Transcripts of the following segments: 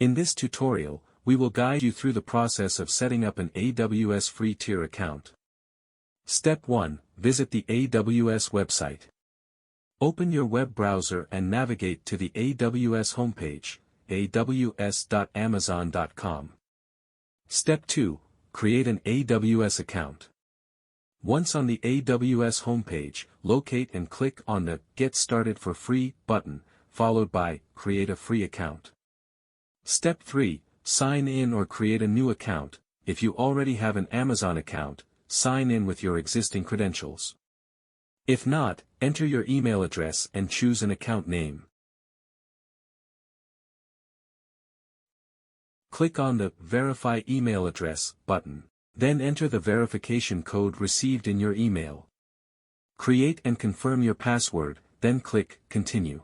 In this tutorial, we will guide you through the process of setting up an AWS Free Tier account. Step 1. Visit the AWS website. Open your web browser and navigate to the AWS homepage, aws.amazon.com. Step 2. Create an AWS account. Once on the AWS homepage, locate and click on the Get Started for Free button, followed by Create a Free Account. Step 3. Sign in or create a new account. If you already have an Amazon account, sign in with your existing credentials. If not, enter your email address and choose an account name. Click on the Verify Email Address button. Then enter the verification code received in your email. Create and confirm your password, then click Continue.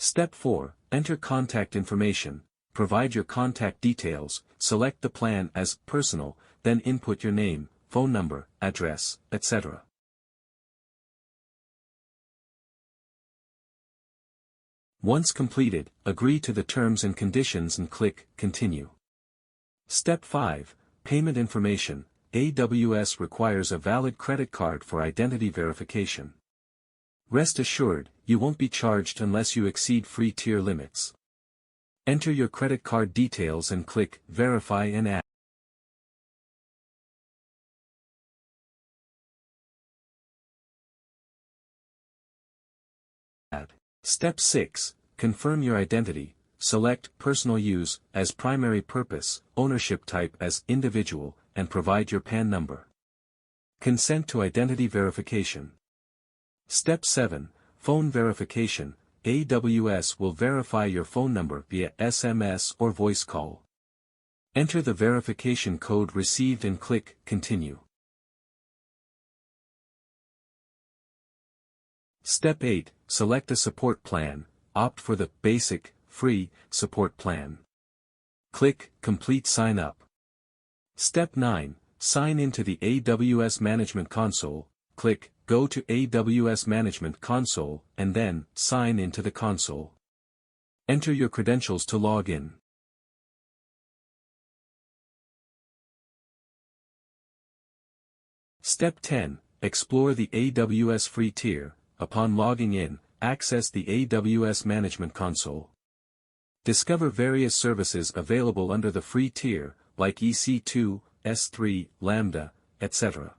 Step 4. Enter contact information. Provide your contact details, select the plan as Personal, then input your name, phone number, address, etc. Once completed, agree to the terms and conditions and click Continue. Step 5. Payment information. AWS requires a valid credit card for identity verification. Rest assured, you won't be charged unless you exceed free tier limits. Enter your credit card details and click Verify and Add. Step 6. Confirm your identity. Select Personal Use as primary purpose, ownership type as individual, and provide your PAN number. Consent to identity verification. Step 7. Phone verification. AWS will verify your phone number via SMS or voice call. Enter the verification code received and click Continue. Step 8. Select a support plan. Opt for the Basic, Free, Support Plan. Click Complete Sign Up. Step 9. Sign into the AWS Management Console. Click Go to AWS Management Console, and then sign into the console. Enter your credentials to log in. Step 10. Explore the AWS Free Tier. Upon logging in, access the AWS Management Console. Discover various services available under the free tier, like EC2, S3, Lambda, etc.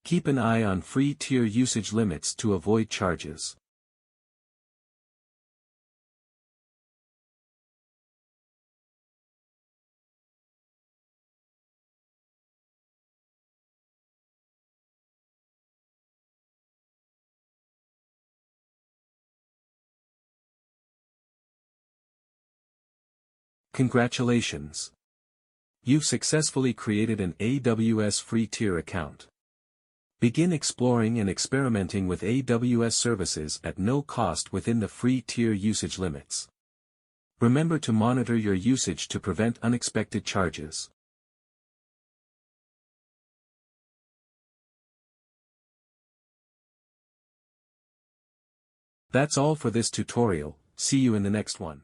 Keep an eye on free tier usage limits to avoid charges. Congratulations! You've successfully created an AWS Free Tier account. Begin exploring and experimenting with AWS services at no cost within the free tier usage limits. Remember to monitor your usage to prevent unexpected charges. That's all for this tutorial. See you in the next one.